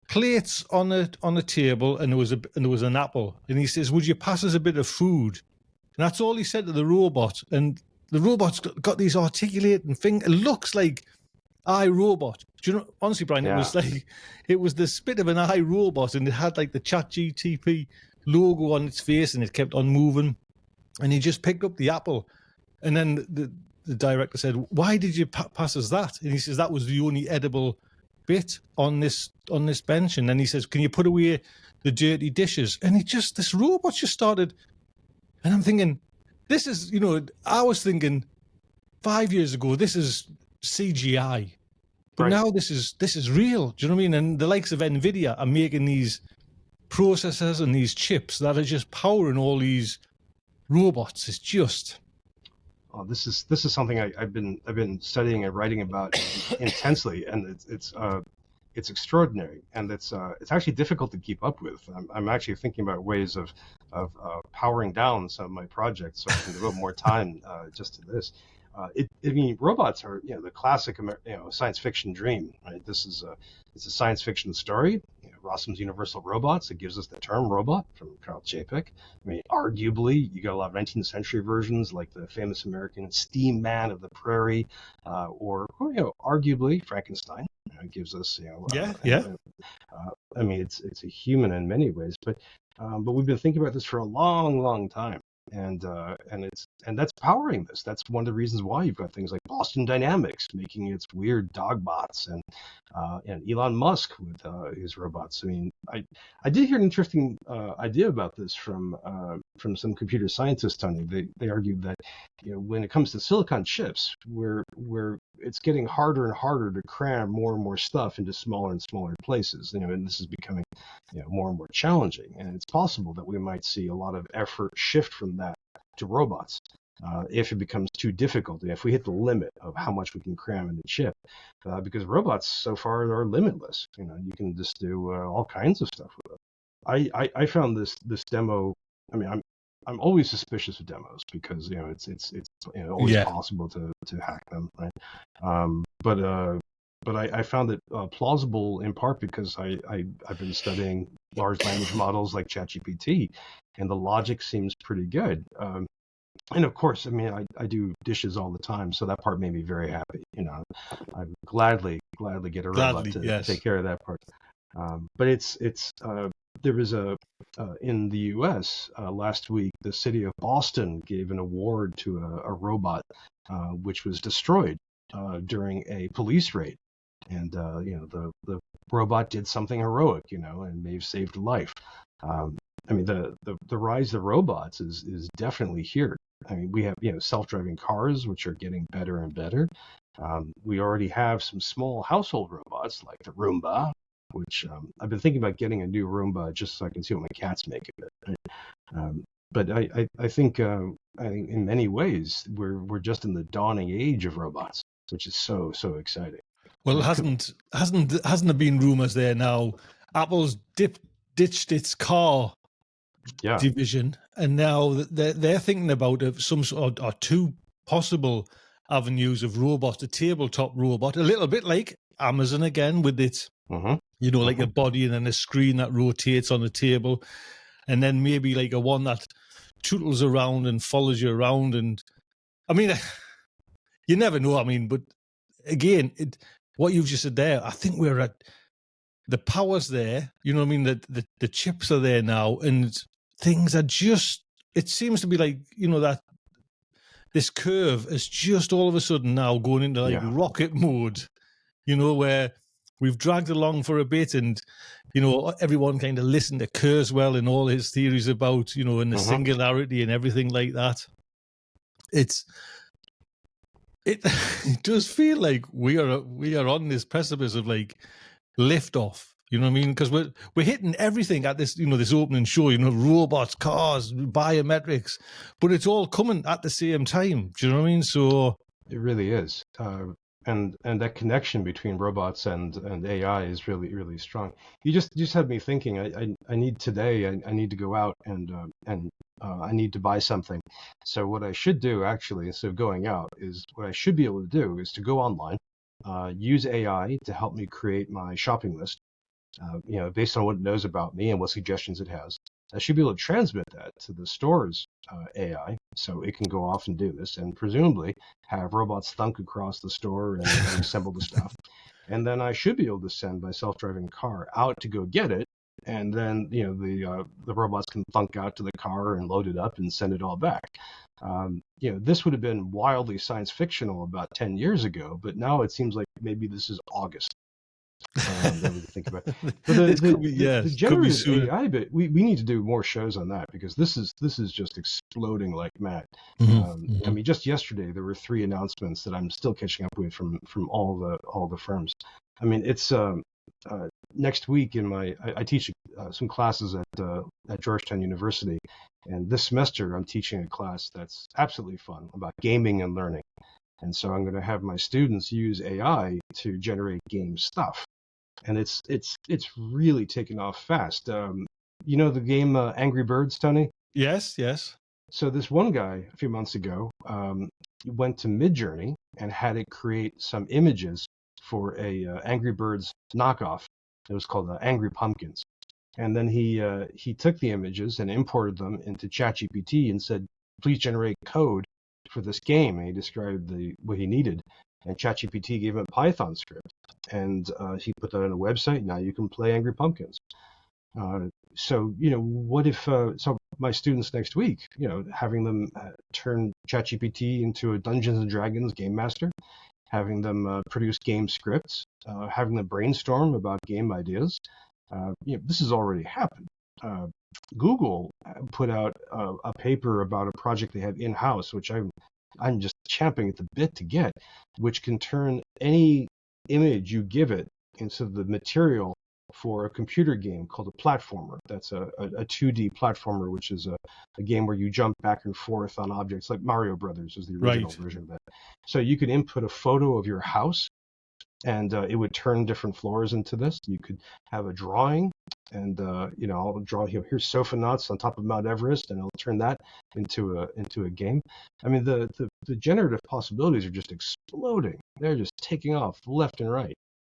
plates on a table, and there was an apple, and he says, "Would you pass us a bit of food?" And that's all he said to the robot, and the robot's got these articulating fingers. It looks like iRobot. Do you know? Honestly, Brian, it was the spit of an iRobot, and it had the ChatGPT logo on its face, and it kept on moving. And he just picked up the apple, and then the director said, "Why did you pass us that?" And he says, "That was the only edible bit on this bench." And then he says, "Can you put away the dirty dishes?" And this robot just started. And I'm thinking, this is, I was thinking 5 years ago, this is CGI. But now this is real. Do you know what I mean? And the likes of NVIDIA are making these processors and these chips that are just powering all these robots. It's just... Oh, this is something I've been studying and writing about intensely, and it's extraordinary, and it's actually difficult to keep up with. I'm actually thinking about ways of powering down some of my projects so I can devote more time just to this. I mean, robots are, the classic, science fiction dream, right? It's a science fiction story. Rossum's Universal Robots. It gives us the term robot from Carl Chapek. I mean, arguably, you got a lot of 19th century versions like the famous American Steam Man of the Prairie, or arguably Frankenstein. Gives us, I mean, it's a human in many ways, but we've been thinking about this for a long, long time, and that's powering this. That's one of the reasons why you've got things like Boston Dynamics making its weird dog bots, and Elon Musk with his robots. I mean, I did hear an interesting idea about this from some computer scientists, Tony. They argued that when it comes to silicon chips, where it's getting harder and harder to cram more and more stuff into smaller and smaller places. And this is becoming more and more challenging. And it's possible that we might see a lot of effort shift from that to robots if it becomes too difficult. And if we hit the limit of how much we can cram in the chip, because robots so far are limitless. You can just do all kinds of stuff with them. I found this demo. I mean, I'm always suspicious of demos because it's always possible to hack them, right? But I found it plausible in part because I've been studying large language models like ChatGPT, and the logic seems pretty good. And of course, I mean, I do dishes all the time, so that part made me very happy. I would gladly get a robot to take care of that part. But there was in the U.S. Last week, the city of Boston gave an award to a robot which was destroyed during a police raid, and the robot did something heroic, and may have saved a life. I mean, the rise of robots is definitely here. I mean, we have self-driving cars, which are getting better and better. We already have some small household robots like the Roomba, which I've been thinking about getting a new Roomba just so I can see what my cats make of it. But I think in many ways we're just in the dawning age of robots, which is so exciting. Well, hasn't there been rumors there now? Apple's ditched its car division, and now they're thinking about some sort or two possible avenues of robots. A tabletop robot, a little bit like Amazon again, with its like a body and then a screen that rotates on the table, and then maybe like a one that tootles around and follows you around. And I mean, you never know. I mean, but again, what you've just said there, I think we're at the power's there. You know what I mean? The chips are there now, and things are just. It seems to be like that this curve is just all of a sudden now going into like rocket mode. Where we've dragged along for a bit, and everyone kind of listened to Kurzweil and all his theories about and the singularity and everything like that. It does feel like we are on this precipice of like liftoff. You know what I mean? Because we're hitting everything at this this opening show. Robots, cars, biometrics, but it's all coming at the same time. Do you know what I mean? So it really is. And that connection between robots and AI is really, really strong. You just had me thinking. I need today. I need to go out and I need to buy something. So what I should do actually, instead of going out, is what I should be able to do is to go online, use AI to help me create my shopping list. Based on what it knows about me and what suggestions it has. I should be able to transmit that to the store's AI, so it can go off and do this, and presumably have robots thunk across the store and assemble the stuff. And then I should be able to send my self-driving car out to go get it, and then the robots can thunk out to the car and load it up and send it all back. This would have been wildly science fictional about 10 years ago, but now it seems like maybe this is August. That we think about. But the generative AI bit, we need to do more shows on that because this is just exploding like mad. I mean, just yesterday there were 3 announcements that I'm still catching up with from all the firms. I mean, it's next week I teach some classes at Georgetown University, and this semester I'm teaching a class that's absolutely fun about gaming and learning. And so I'm going to have my students use AI to generate game stuff. And it's really taken off fast. The game Angry Birds, Tony? Yes. So this one guy a few months ago went to Midjourney and had it create some images for a Angry Birds knockoff. It was called Angry Pumpkins. And then he took the images and imported them into ChatGPT and said, please generate code for this game. And he described what he needed. And ChatGPT gave him a Python script. And he put that on a website. Now you can play Angry Pumpkins. So, what if, so my students next week, having them turn ChatGPT into a Dungeons and Dragons game master, having them produce game scripts, having them brainstorm about game ideas. This has already happened. Google put out a paper about a project they have in-house, which I'm just champing at the bit to get, which can turn any image you give it into the material for a computer game called a platformer. That's a 2D platformer, which is a game where you jump back and forth on objects, like Mario Brothers is the original version of that. So you could input a photo of your house, and it would turn different floors into this. You could have a drawing, and I'll draw here's sofa nuts on top of Mount Everest, and I'll turn that into a game. I mean, the generative possibilities are just exploding. They're just taking off left and right.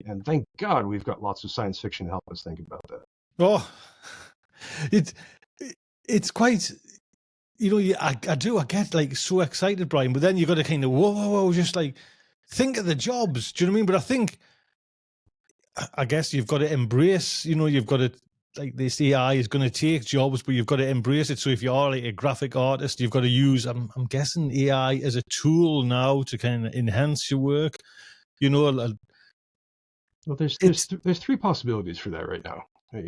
And thank God we've got lots of science fiction to help us think about that. Oh, it's quite, I get like so excited, Brian, but then you got to kind of, whoa, just like think of the jobs. Do you know what I mean? But I think, I guess you've got to embrace, you've got to, like this AI is going to take jobs, but you've got to embrace it. So if you are like a graphic artist, you've got to use, I'm guessing AI as a tool now to kind of enhance your work. Well, there's three possibilities for that right now.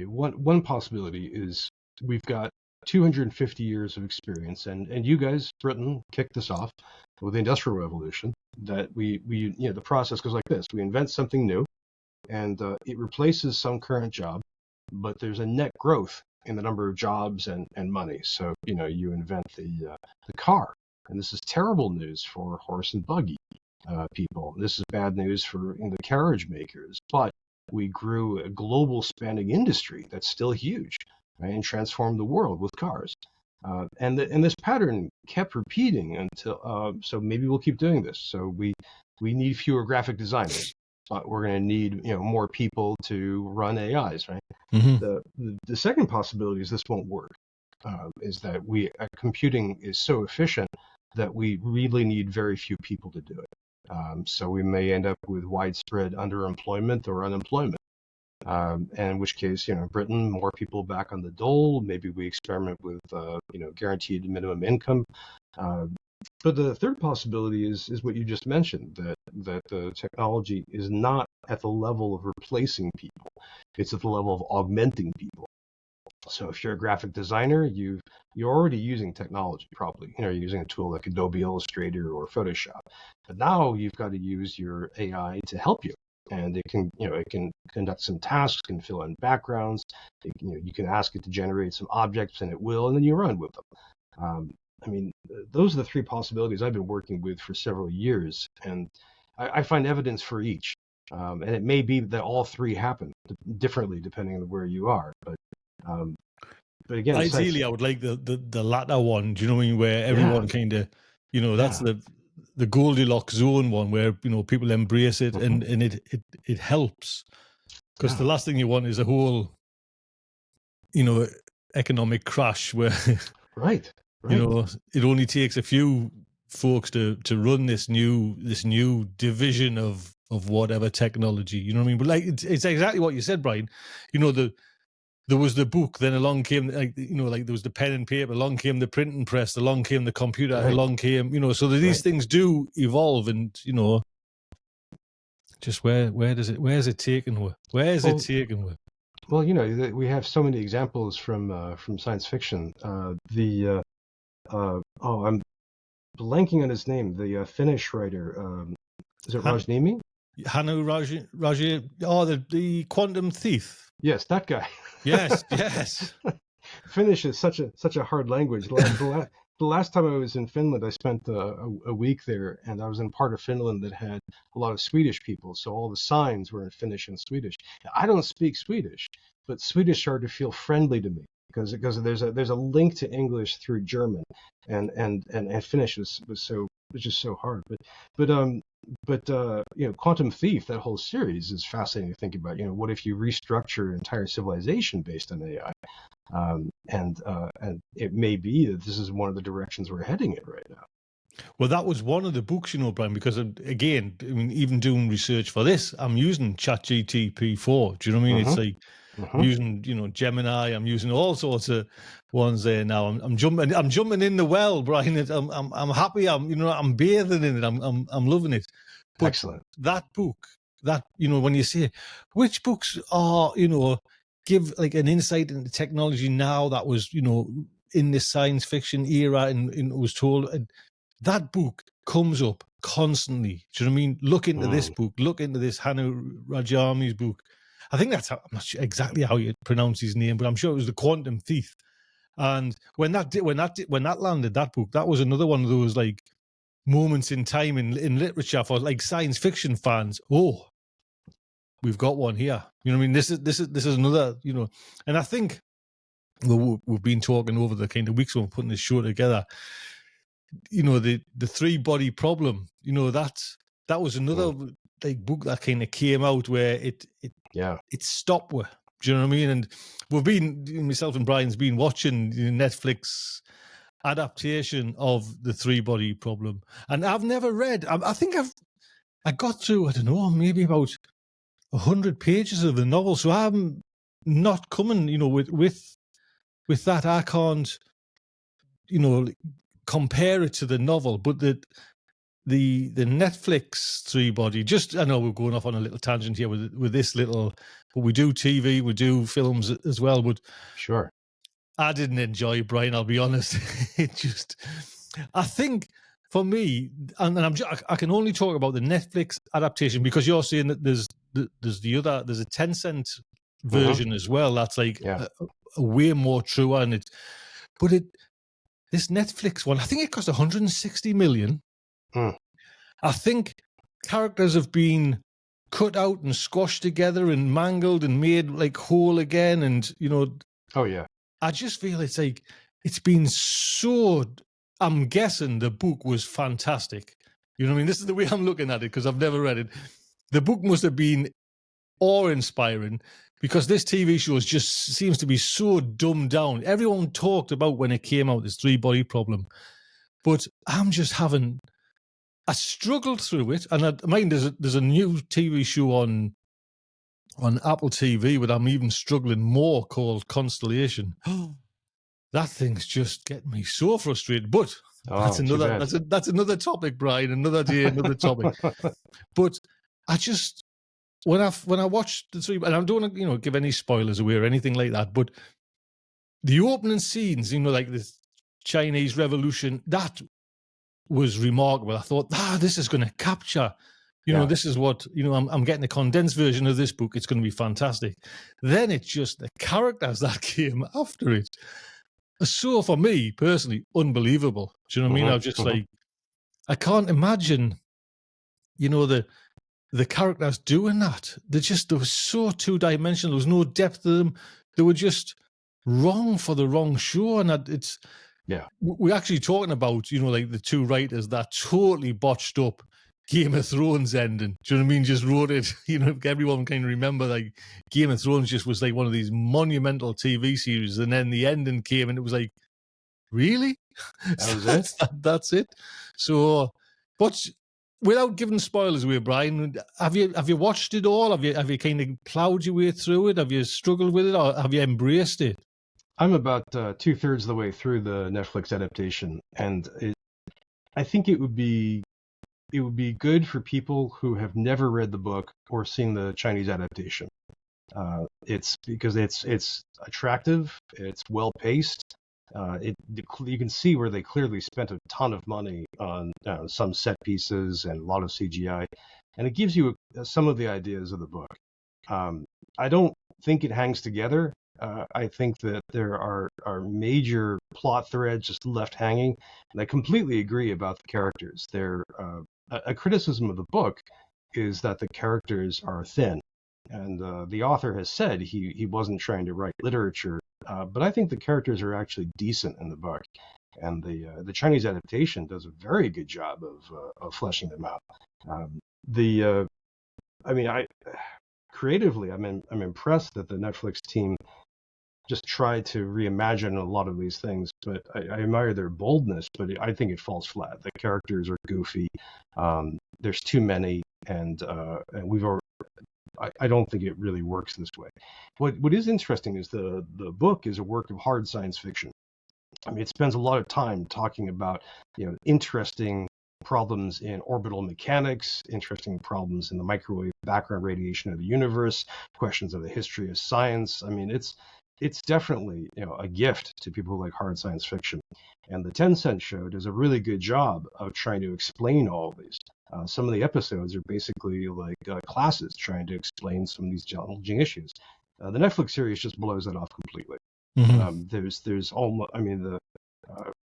One possibility is we've got 250 years of experience, and you guys, Britain, kicked this off with the Industrial Revolution. That we the process goes like this: we invent something new, and it replaces some current job, but there's a net growth in the number of jobs and money. So you invent the car, and this is terrible news for horse and buggy people. This is bad news for the carriage makers, but we grew a global spanning industry that's still huge, right, and transformed the world with cars. And this pattern kept repeating until, so maybe we'll keep doing this. So we need fewer graphic designers, but we're going to need more people to run AIs, right? Mm-hmm. The second possibility is this won't work. Is that computing is so efficient that we really need very few people to do it. So we may end up with widespread underemployment or unemployment. And in which case, Britain, more people back on the dole. Maybe we experiment with, guaranteed minimum income. But the third possibility is what you just mentioned, that the technology is not at the level of replacing people. It's at the level of augmenting people. So if you're a graphic designer, you're already using technology, probably. You're using a tool like Adobe Illustrator or Photoshop. But now you've got to use your AI to help you. And it can conduct some tasks, can fill in backgrounds. You can ask it to generate some objects, and it will, and then you run with them. Those are the three possibilities I've been working with for several years, and I find evidence for each. And it may be that all three happen differently depending on where you are. But again, ideally, I would like the latter one. Do you know what I mean? Where everyone kind of, that's the Goldilocks zone one, where people embrace it, and it helps. Because the last thing you want is a whole, economic crash where, right. It only takes a few folks to run this new division of whatever technology. You know what I mean? But like it's exactly what you said, Brian. There was the book, then along came, there was the pen and paper, along came the printing press, along came the computer, along came, so that these things do evolve, and, just where's it taken? Where's it taken? Well, we have so many examples from science fiction. I'm blanking on his name, the Finnish writer, is it Rajnimi? Hannu Rajir, the Quantum Thief. Yes, that guy. Yes. Finnish is such a hard language. The last time I was in Finland, I spent a week there, and I was in part of Finland that had a lot of Swedish people, so all the signs were in Finnish and Swedish. I don't speak Swedish, but Swedish started to feel friendly to me because there's a link to English through German, and Finnish was so it's just so hard. But Quantum Thief, that whole series is fascinating to think about. What if you restructure entire civilization based on AI? And it may be that this is one of the directions we're heading in right now. Well, that was one of the books, Brian, because again, I mean, even doing research for this, I'm using ChatGPT-4. Do you know what I mean? It's like I'm using, Gemini. I'm using all sorts of ones there now. I'm jumping in the well, Brian. I'm happy. I'm bathing in it. I'm loving it. But Excellent. that book, when you say which books are, give like an insight into technology now that was, in this science fiction era and was told. That book comes up constantly. Do you know what I mean? Look into this book. Look into this Hannah Rajami's book. I think I'm not sure exactly how you pronounce his name, but I'm sure it was The Quantum Thief. And when that landed, that book, that was another one of those like moments in time in literature for like science fiction fans. Oh, we've got one here. You know what I mean? This is another. And I think we've been talking over the kind of weeks when we're putting this show together. The three body problem, that was another like book that kind of came out where it stopped with. Do you know what I mean? And we've been, myself and Brian's been watching the Netflix adaptation of the three body problem, and I've never read. I think I got through, I don't know, maybe about 100 pages of the novel, so I'm not coming, with that. I can't, compare it to the novel, but the Netflix three body. Just, I know we're going off on a little tangent here with this little, but we do TV, we do films as well. But sure, I didn't enjoy it, Brian. I'll be honest. I think for me, and I can only talk about the Netflix adaptation because you're saying that there's a 10-cent version as well. That's like a way more true, and this Netflix one, I think it cost 160 million. I think characters have been cut out and squashed together and mangled and made like whole again. And, oh yeah, I just feel it's like, it's been so, I'm guessing the book was fantastic. You know what I mean? This is the way I'm looking at it because I've never read it. The book must have been awe-inspiring because this TV show just seems to be so dumbed down. Everyone talked about when it came out, this three-body problem. But I'm just having... I struggled through it, and I mind there's a new TV show on Apple TV, but I'm even struggling more, called Constellation. That thing's just getting me so frustrated. But that's another topic, Brian. Another day, another topic. But I just when I watched the three, and I don't want to give any spoilers away or anything like that, but the opening scenes, like the Chinese Revolution, that was remarkable. I thought, this is going to capture, this is what, I'm getting a condensed version of this book. It's going to be fantastic. Then it's just the characters that came after it. So for me personally, unbelievable. Do you know what I mean? I was just like, I can't imagine, the characters doing that. They were so two-dimensional. There was no depth to them. They were just wrong for the wrong show. And we're actually talking about, like the two writers that totally botched up Game of Thrones ending. Do you know what I mean? Just wrote it, everyone can remember like Game of Thrones just was like one of these monumental TV series. And then the ending came and it was like, really? That was it? That's it. So, but without giving spoilers away, Brian, have you watched it all? Have you kind of plowed your way through it? Have you struggled with it, or have you embraced it? I'm about 2/3 of the way through the Netflix adaptation, and I think it would be good for people who have never read the book or seen the Chinese adaptation. It's because it's attractive, it's well paced. You can see where they clearly spent a ton of money on some set pieces and a lot of CGI, and it gives you some of the ideas of the book. I don't think it hangs together. I think that there are major plot threads just left hanging, and I completely agree about the characters. A criticism of the book is that the characters are thin, and the author has said he wasn't trying to write literature, but I think the characters are actually decent in the book. and the Chinese adaptation does a very good job of fleshing them out. The I mean, I creatively, I'm impressed that the Netflix team just tried to reimagine a lot of these things, but I admire their boldness, but I think it falls flat. The characters are goofy. There's too many, and I don't think it really works this way. What is interesting is the book is a work of hard science fiction. I mean, it spends a lot of time talking about, interesting problems in orbital mechanics, interesting problems in the microwave background radiation of the universe, questions of the history of science. I mean, it's definitely, a gift to people who like hard science fiction. And the Tencent show does a really good job of trying to explain all of these. Some of the episodes are basically like classes trying to explain some of these challenging issues. The Netflix series just blows that off completely. Mm-hmm. There's almost, I mean,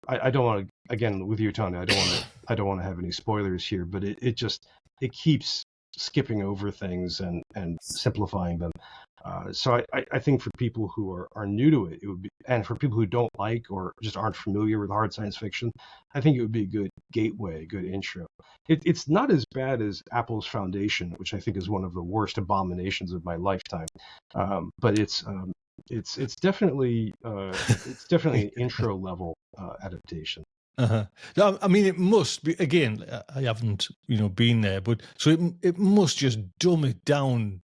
I don't want to, again, with you, Tony, I don't want to have any spoilers here, but it keeps skipping over things and simplifying them. So I think for people who are new to it, it would be, and for people who don't like or just aren't familiar with hard science fiction, I think it would be a good gateway, a good intro. It's not as bad as Apple's Foundation, which I think is one of the worst abominations of my lifetime. But it's definitely an intro level adaptation. Uh-huh. I mean, it must be, again, I haven't, been there, but so it must just dumb it down,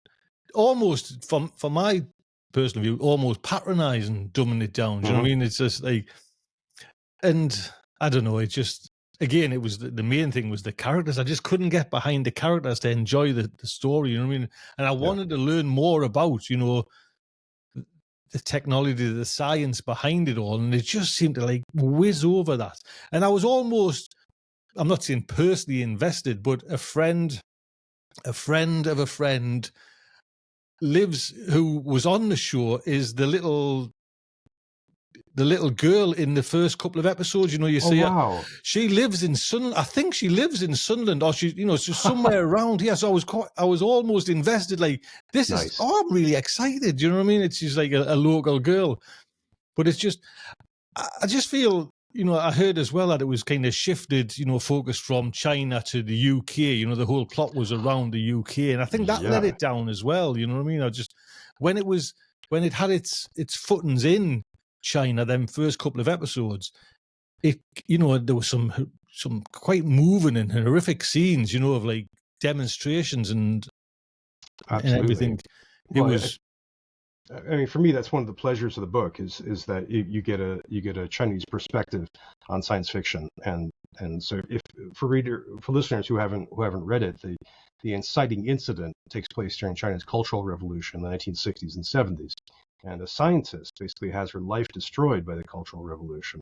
almost from my personal view, almost patronizing, dumbing it down. Do you know what I mean? It's just like, and I don't know, it just, again, it was the main thing was the characters. I just couldn't get behind the characters to enjoy the story, you know what I mean? And I wanted to learn more about, the technology, the science behind it all, and it just seemed to like whiz over that. And I was almost, I'm not saying personally invested, but a friend of a friend who was on the show is the little girl in the first couple of episodes. You see her. Wow. She lives in Sunderland. I think she lives in Sunderland, or she's just somewhere around here. So I was almost invested. Like, this Nice. is, I'm really excited. You know what I mean? It's just like a local girl, but it's just, I just feel, I heard as well that it was kind of shifted, focused from China to the UK. The whole plot was around the UK, and I think that let it down as well. You know what I mean? When it had its footings in China, them first couple of episodes, there was some quite moving and horrific scenes, of like demonstrations and everything. Well, it was. I mean, for me, that's one of the pleasures of the book is that you get a Chinese perspective on science fiction, and so for listeners who haven't read it, the inciting incident takes place during China's Cultural Revolution in the 1960s and 70s, and a scientist basically has her life destroyed by the Cultural Revolution,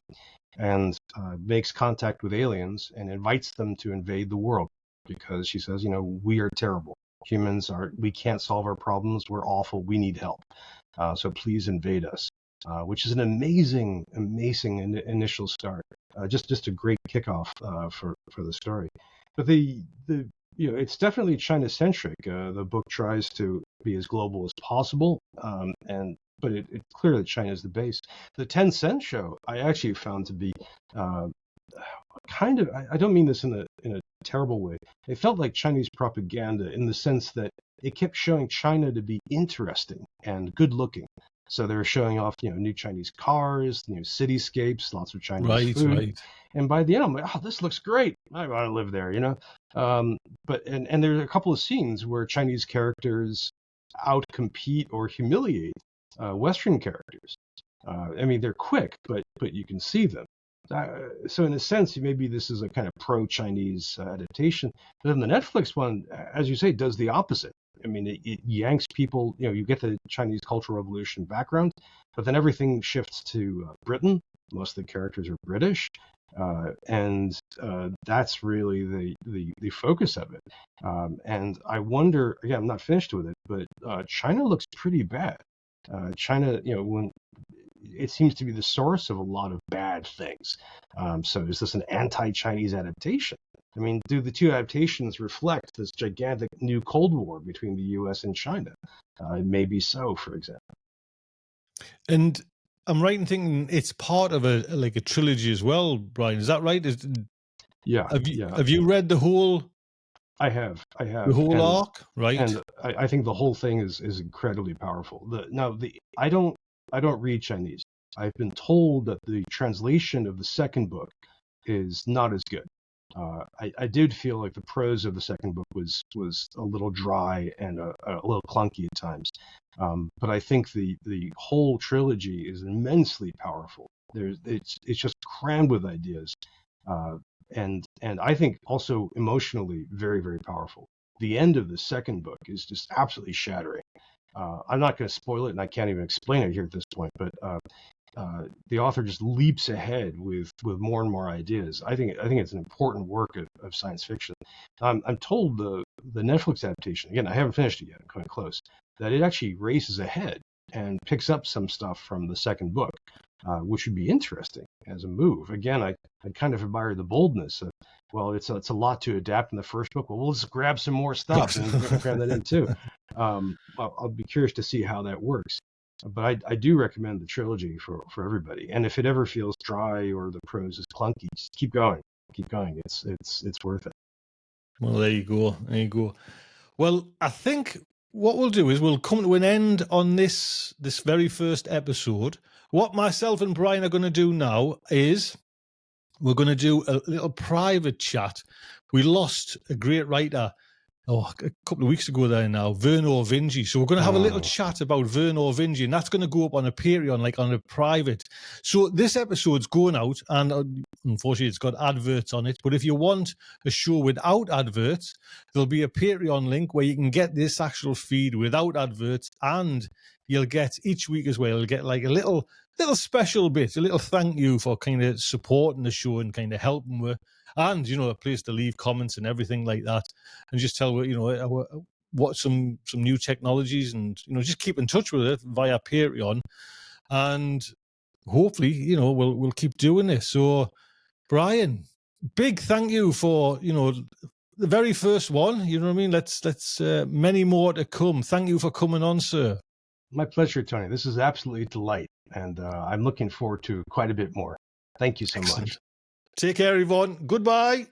and makes contact with aliens and invites them to invade the world because she says, we are terrible. We can't solve our problems. We're awful. We need help. So please invade us, which is an amazing initial start. Just a great kickoff for the story. But it's definitely China-centric. The book tries to be as global as possible, but it's clear that China is the base. The Tencent show I actually found to be kind of, I don't mean this in a terrible way. It felt like Chinese propaganda in the sense that it kept showing China to be interesting and good looking. So they were showing off, new Chinese cars, new cityscapes, lots of Chinese food. Right. And by the end, I'm like, oh, this looks great. I want to live there, But there's a couple of scenes where Chinese characters outcompete or humiliate Western characters. I mean, they're quick, but you can see them. So in a sense, maybe this is a kind of pro-Chinese adaptation. But then the Netflix one, as you say, does the opposite. I mean, it yanks people, you get the Chinese Cultural Revolution background, but then everything shifts to Britain. Most of the characters are British. And that's really the focus of it. And I wonder, again, I'm not finished with it, but China looks pretty bad. China, when it seems to be the source of a lot of bad things. So is this an anti-Chinese adaptation? I mean, do the two adaptations reflect this gigantic new Cold War between the U.S. and China? Maybe so, for example. And I'm right in thinking it's part of a like a trilogy as well, Brian. Is that right? Yeah, Have you yeah. have you read the whole I have, arc? Right. and I think the whole thing is incredibly powerful. I don't read Chinese. I've been told that the translation of the second book is not as good. I did feel like the prose of the second book was a little dry and a little clunky at times. But I think the whole trilogy is immensely powerful. It's just crammed with ideas, uh, and I think also emotionally very, very powerful. The end of the second book is just absolutely shattering. I'm not going to spoil it, and I can't even explain it here at this point. But the author just leaps ahead with more and more ideas. I think it's an important work of science fiction. I'm told the Netflix adaptation, again, I haven't finished it yet, I'm quite close, that it actually races ahead and picks up some stuff from the second book, which would be interesting as a move. Again, I kind of admire the boldness of, well, it's a lot to adapt in the first book. Well, we'll just grab some more stuff and cram that in too. I'll be curious to see how that works. But I do recommend the trilogy for everybody. And if it ever feels dry or the prose is clunky, just keep going. Keep going. It's worth it. Well, there you go. There you go. Well, I think what we'll do is we'll come to an end on this very first episode. What myself and Brian are going to do now is we're going to do a little private chat. We lost a great writer a couple of weeks ago there now, Verno Vinci. So we're going to have a little chat about Verno Vinci, and that's going to go up on a Patreon, like on a private. So this episode's going out, and unfortunately it's got adverts on it. But if you want a show without adverts, there'll be a Patreon link where you can get this actual feed without adverts, and you'll get each week as well, you'll get like a little special bit, a little thank you for kind of supporting the show and kind of helping with, and a place to leave comments and everything like that, and just tell what some new technologies, and just keep in touch with it via Patreon, and hopefully we'll keep doing this. So Brian, big thank you for the very first one. You know what I mean? Let's many more to come. Thank you for coming on, sir. My pleasure, Tony. This is absolutely a delight, and I'm looking forward to quite a bit more. Thank you so much. Take care, everyone. Goodbye.